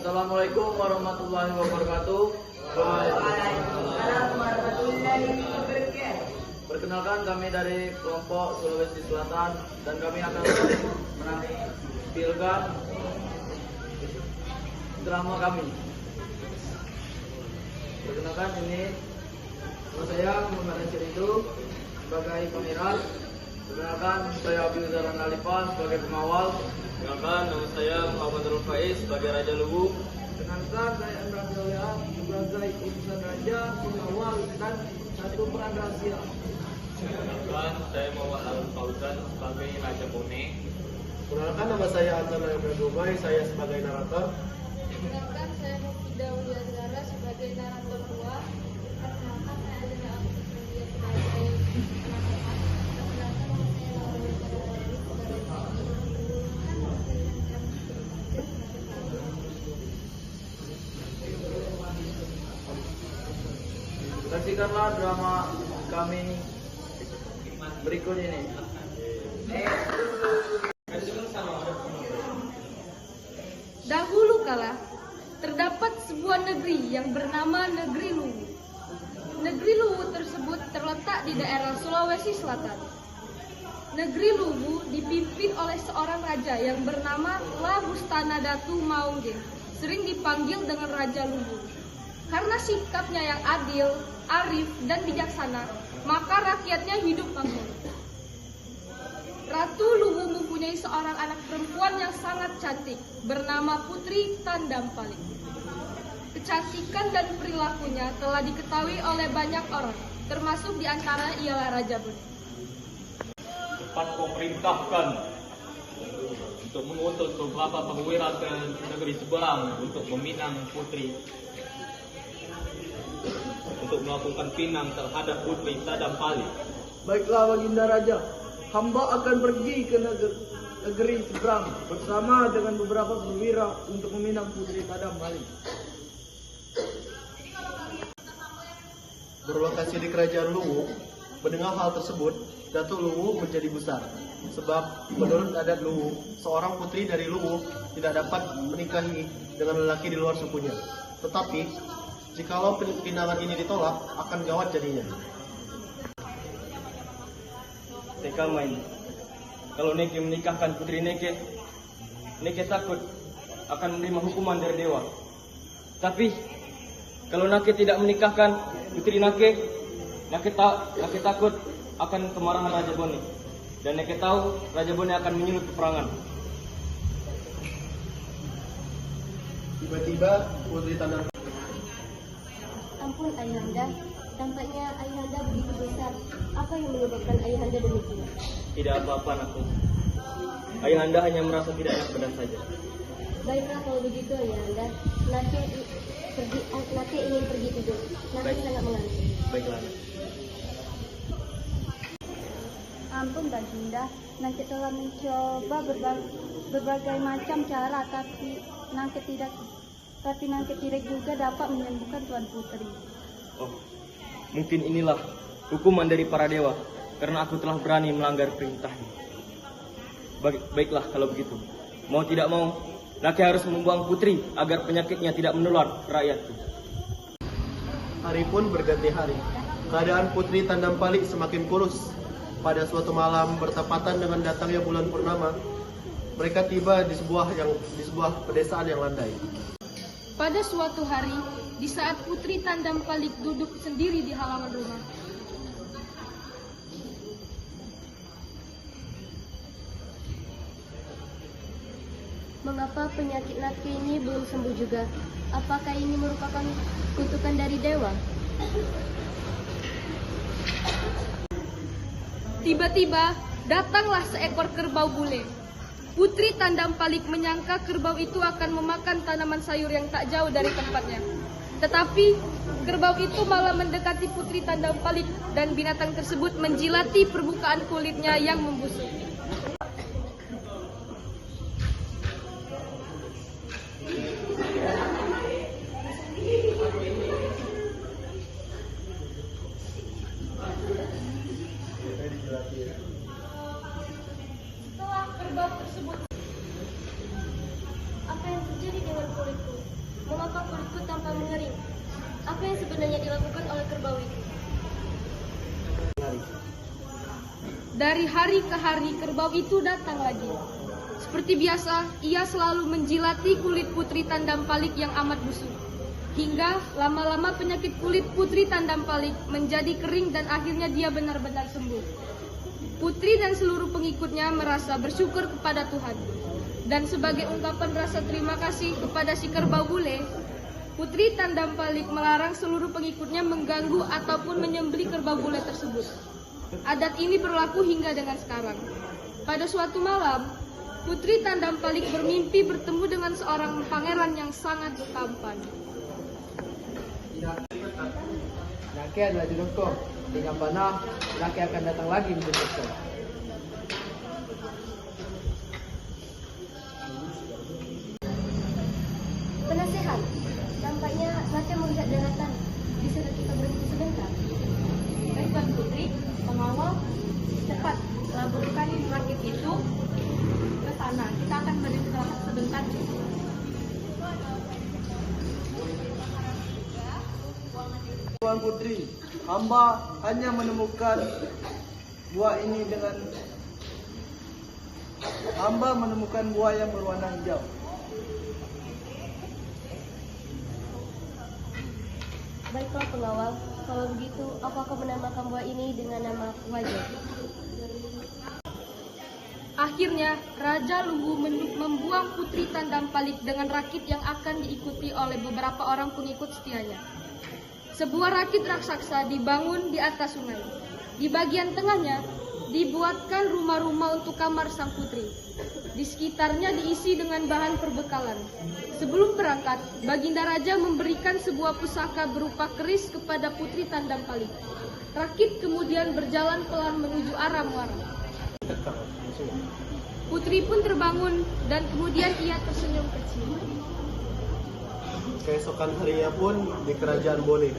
Assalamualaikum warahmatullahi wabarakatuh. Waalaikumsalam warahmatullahi wabarakatuh. Perkenalkan, kami dari kelompok Sulawesi Selatan dan kami akan menampilkan drama kami. Perkenalkan, ini nama saya Muhammad Nasir itu sebagai pemeran. Perkenalkan, saya Abdul Zalan Alifan sebagai pengawal. Perkenalkan, nama saya Muhammad Nurul Faiz sebagai Raja Luwu. Perkenalkan, saya Emrah Zoya sebagai utusan raja, pengawal dan satu peran rahasia. Perkenalkan, saya Muhammad Alun Fauzan sebagai Raja Bone. Perkenalkan, nama saya Anton Ibrahim Dubai, saya sebagai narator. Perkenalkan, saya Mufidah Wuliazara sebagai narator 2. Perkenalkan, saya Adina Agus Media sebagai narator. Perkenalkan, nama saya Laura Yusuf sebagai Saksikanlah drama kami berikut ini. Dahulu kala, terdapat sebuah negeri yang bernama Negeri Luwu. Negeri Luwu tersebut terletak di daerah Sulawesi Selatan. Negeri Luwu dipimpin oleh seorang raja yang bernama La Bustana Datu Maungge, sering dipanggil dengan Raja Luwu. Karena sikapnya yang adil, arif, dan bijaksana, maka rakyatnya hidup makmur. Ratu Luwu mempunyai seorang anak perempuan yang sangat cantik, bernama Putri Tandampalik. Kecantikan dan perilakunya telah diketahui oleh banyak orang, termasuk diantaranya ialah Raja Bone. Cepat kau perintahkan untuk mengutus beberapa perwira ke negeri seberang untuk meminang putri, untuk melakukan pinang terhadap Putri Tandampalik. Baiklah Baginda Raja, hamba akan pergi ke negeri seberang bersama dengan beberapa perwira untuk meminang Putri Tandampalik. Berlokasi di Kerajaan Luwu, mendengar hal tersebut, Datuk Luwu menjadi gusar. Sebab menurut adat Luwu, seorang putri dari Luwu tidak dapat menikahi dengan lelaki di luar sukunya. Tetapi, jikalau pinangan ini ditolak, akan gawat jadinya. Teka main. Kalau Neke menikahkan putri Neke, Neke takut akan menerima hukuman dari dewa. Tapi kalau Nake tidak menikahkan putri Nake, Nake takut akan kemarahan Raja Bone. Dan Neke tahu Raja Bone akan menyulut peperangan. Tiba-tiba, Putri Tandampalik. Ampun Ayahanda, tampaknya Ayahanda begitu besar. Apa yang menyebabkan Ayahanda demikian? Tidak apa-apa anakku. Ayahanda hanya merasa tidak enak badan saja. Baiklah kalau begitu Ayahanda, Nake ingin pergi tidur. Nake Baik. sangat mengantuk. Baiklah anak. Ampun Baginda, Nake telah mencoba berbagai macam cara, tapi Nake tidak juga dapat menyembuhkan Tuan Putri. Oh, mungkin inilah hukuman dari para dewa karena aku telah berani melanggar perintahnya. Baiklah kalau begitu. Mau tidak mau, Nake harus membuang putri agar penyakitnya tidak menular ke rakyatku. Hari pun berganti hari. Keadaan Putri Tandampalik semakin kurus. Pada suatu malam bertepatan dengan datangnya bulan purnama, mereka tiba di sebuah pedesaan yang landai. Pada suatu hari, di saat Putri Tandampalik duduk sendiri di halaman rumah, Mengapa penyakit Nake ini belum sembuh juga? Apakah ini merupakan kutukan dari dewa? tiba-tiba datanglah seekor kerbau bule. Putri Tandampalik menyangka kerbau itu akan memakan tanaman sayur yang tak jauh dari tempatnya. Tetapi kerbau itu malah mendekati Putri Tandampalik dan binatang tersebut menjilati permukaan kulitnya yang membusuk. Setelah kerbau tersebut, apa yang yang terjadi dengan kulitku? Mengapa kulitku tampak mengering? Apa yang sebenarnya dilakukan oleh kerbau itu? Dari hari ke hari kerbau itu datang lagi. Seperti biasa, ia selalu menjilati kulit putri Tandampalik yang amat busuk. Hingga lama-lama penyakit kulit putri Tandampalik menjadi kering dan akhirnya dia benar-benar sembuh. Putri dan seluruh pengikutnya merasa bersyukur kepada Tuhan. Dan sebagai ungkapan rasa terima kasih kepada si kerbau bule, Putri Tandampalik melarang seluruh pengikutnya mengganggu ataupun menyembelih kerbau bule tersebut. Adat ini berlaku hingga dengan sekarang. Pada suatu malam, Putri Tandampalik bermimpi bertemu dengan seorang pangeran yang sangat tampan. Laki adalah jodohku. Dengan panah, laki akan datang lagi menjemputku. Penasehat, nampaknya laki melihat daratan. Bisa kita berhenti sebentar? Baiklah Putri, pengawal, cepat laburkan rakit itu ke sana. Kita akan beristirahat sebentar. Tuan Putri, hamba hanya menemukan buah ini dengan hamba menemukan buah yang berwarna hijau. Baiklah pengawal, kalau begitu aku akan menamakan buah ini dengan nama wajah. Akhirnya, Raja Luwu membuang Putri Tandampalik dengan rakit yang akan diikuti oleh beberapa orang pengikut setianya. Sebuah rakit raksasa dibangun di atas sungai. Di bagian tengahnya, dibuatkan rumah-rumah untuk kamar sang putri. Di sekitarnya diisi dengan bahan perbekalan. Sebelum berangkat, Baginda Raja memberikan sebuah pusaka berupa keris kepada Putri Tandampalik. Rakit kemudian berjalan pelan menuju arah muara. Putri pun terbangun dan kemudian ia tersenyum kecil. Keesokan harinya pun di kerajaan Bone.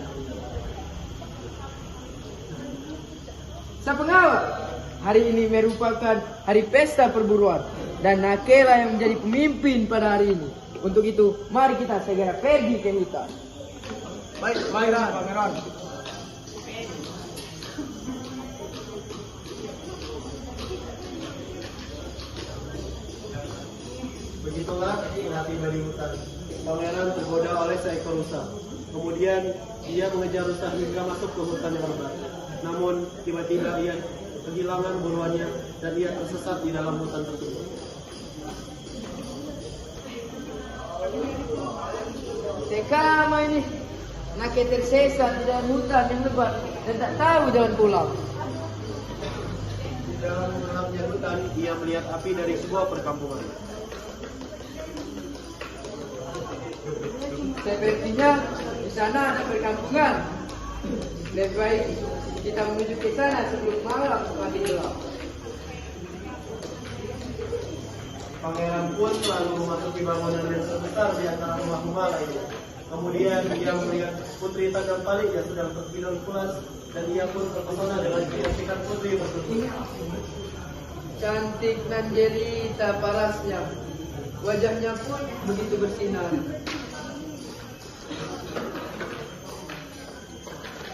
Sang pengawal, hari ini merupakan hari pesta perburuan dan Nakela yang menjadi pemimpin pada hari ini. Untuk itu, mari kita segera pergi ke hutan. Baik, pangeran. Begitulah hati dari hutan. Pangeran tergoda oleh seekor rusa. Kemudian dia mengejar rusa hingga masuk ke hutan yang lebat. Namun tiba-tiba ia kehilangan buruannya dan ia tersesat di dalam hutan tersebut. Sekama ini, Nake tersesat di dalam hutan yang lebat dan tak tahu jalan pulang. Di dalam gelapnya hutan, ia melihat api dari sebuah perkampungan. Sepertinya di sana ada perkampungan. Lebih baik kita menuju ke sana sebelum malam semakin gelap. Pangeran pun lalu memasuki bangunan yang sebesar di antara rumah-rumah lainnya. Kemudian dia melihat Putri Tandampalik yang sedang tertidur pulas dan ia pun terpesona dengan kecantikan putri tersebut. Cantik nan jelita parasnya, wajahnya pun begitu bersinar.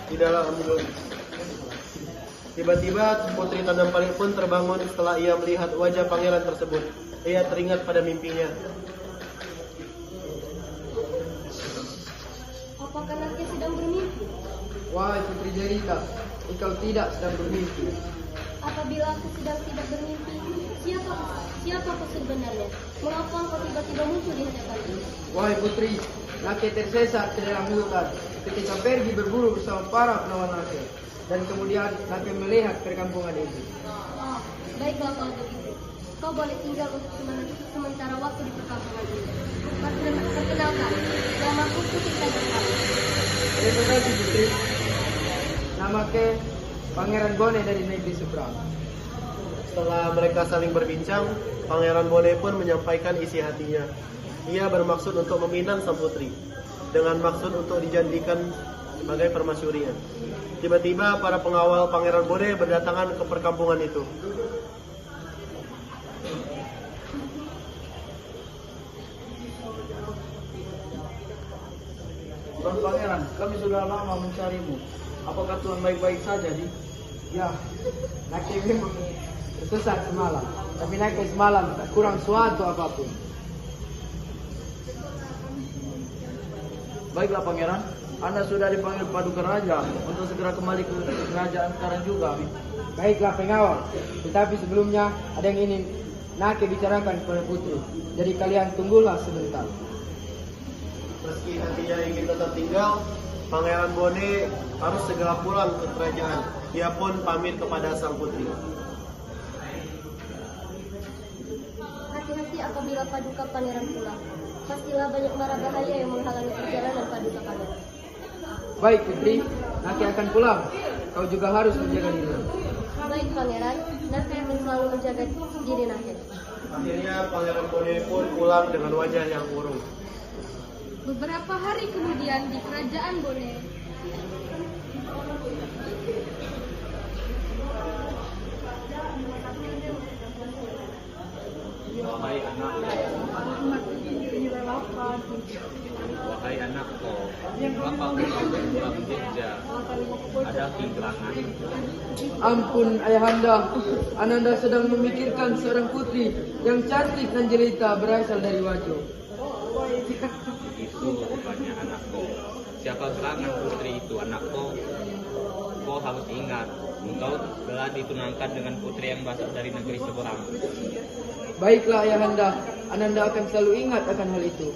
Di dalam tiba-tiba Putri Tandampalik pun terbangun setelah ia melihat wajah pangeran tersebut. Ia teringat pada mimpinya. Apakah Nake sedang bermimpi? Wahai Putri Jelita, engkau tidak sedang bermimpi. Apabila aku sedang tidak bermimpi, siapa aku sebenarnya? Mengapa engkau tiba-tiba muncul di hadapanku? Wahai Putri, Nake tersesat ke dalam hutan ketika pergi berburu bersama para penawan Nake. Dan kemudian Nake melihat perkampungan itu. Oh, baiklah kalau begitu. Kau boleh tinggal untuk sementara waktu di perkampungan ini. Perkenalkan, namaku Putri Tandampalik. Terima kasih Putri. Nama ke Pangeran Bone dari negeri seberang. Setelah mereka saling berbincang, Pangeran Bone pun menyampaikan isi hatinya. Ia bermaksud untuk meminang sang putri, dengan maksud untuk dijadikan sebagai permasyurinya. Tiba-tiba para pengawal Pangeran Bone berdatangan ke perkampungan itu. Pangeran, kami sudah lama mencarimu. Apakah Tuhan baik-baik saja, Di? Ya, Nake memang tersesat semalam. Tapi Nake semalam tak kurang suatu apapun. Baiklah Pangeran, Anda sudah dipanggil Paduka Raja untuk segera kembali ke kerajaan sekarang juga. Baiklah pengawal, tetapi sebelumnya ada yang ingin Nake bicarakan kepada putri. Jadi kalian tunggulah sebentar. Meski hatinya ingin tetap tinggal, Pangeran Bone harus segera pulang ke kerajaan. Ia pun pamit kepada sang putri. Hati-hati apabila Paduka Pangeran pulang. Pastilah banyak mara bahaya yang menghalangi perjalanan Paduka Pangeran. Baik putri, Nake akan pulang. Kau juga harus menjaga diri. Baik Pangeran, Nake akan selalu menjaga diri Nake. Akhirnya Pangeran Bone pun pulang dengan wajah yang murung. Beberapa hari kemudian di kerajaan Bone, Wahai anakku, bapakmu pulang bekerja, ada kehilangan. Ampun ayahanda, Ananda sedang memikirkan seorang putri yang cantik dan jelita berasal dari Wajo. Itu rupanya anakku. Siapa gerangan putri itu anakku? Kau harus ingat, engkau telah ditunangkan dengan putri yang berasal dari negeri seberang. Baiklah ayahanda, Ananda akan selalu ingat akan hal itu.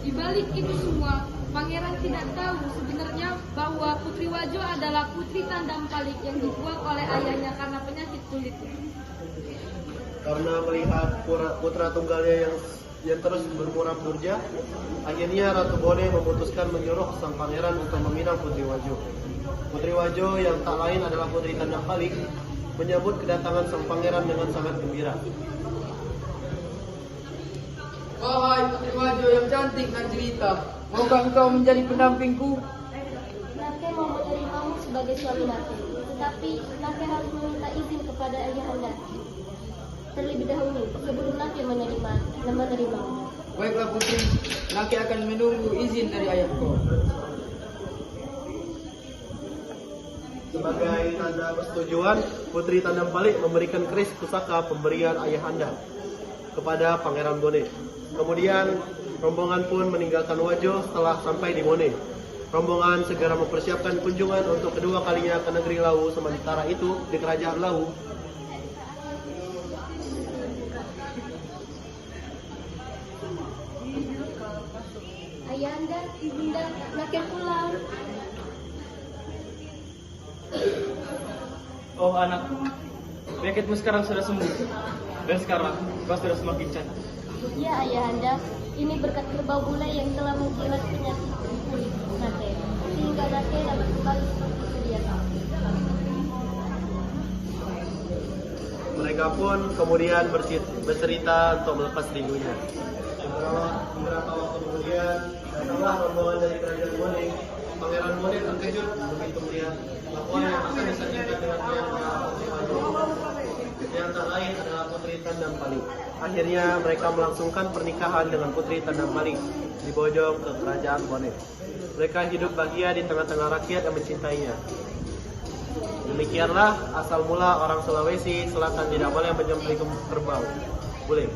di balik itu semua, pangeran tidak tahu sebenarnya bahwa Putri Wajo adalah putri Tandampalik yang dibuang oleh ayahnya karena penyakit kulit. Karena melihat putra tunggalnya yang terus bermuram durja, akhirnya Ratu Bone memutuskan menyuruh sang pangeran untuk meminang Putri Wajo. Putri Wajo yang tak lain adalah putri Tandampalik menyambut kedatangan sang pangeran dengan sangat gembira. Wahai Putri Wajo yang cantik dan jelita, maukah engkau menjadi pendampingku? Nake mau menerimamu sebagai suami Nake, tetapi Nake harus meminta izin kepada ayahanda terlebih dahulu sebelum Nake menerima. Baiklah putri, Nake akan menunggu izin dari ayahku. Sebagai tanda persetujuan, Putri Tandampalik memberikan keris pusaka pemberian ayahanda kepada Pangeran Bone. Kemudian rombongan pun meninggalkan Wajo setelah sampai di Bone. Rombongan segera mempersiapkan kunjungan untuk kedua kalinya ke negeri Lau. Sementara itu di kerajaan Lau, Ayahanda, ibunda, Nake pulang. Oh anakku, penyakitmu sekarang sudah sembuh. Dan sekarang kau sudah semakin cantik. Ya ayahanda, ini berkat kerbau bule yang telah mengkilat penyakit kulit Nake, sehingga Nake dapat kembali seperti sedia kala. mereka pun kemudian bercerita untuk melepas rindunya. Beberapa waktu kemudian, datanglah rombongan dari kerajaan Bone. Pangeran Bone terkejut begitu melihat bahwa yang akan disajikan dengan pria Putri Wajo yang tak lain adalah Putri Tandampalik. Akhirnya mereka melangsungkan pernikahan dengan Putri Tandampalik di Bojong ke kerajaan Bone. Mereka hidup bahagia di tengah-tengah rakyat yang mencintainya. Demikianlah asal mula orang Sulawesi Selatan tidak boleh menyembelih kerbau. Boleh.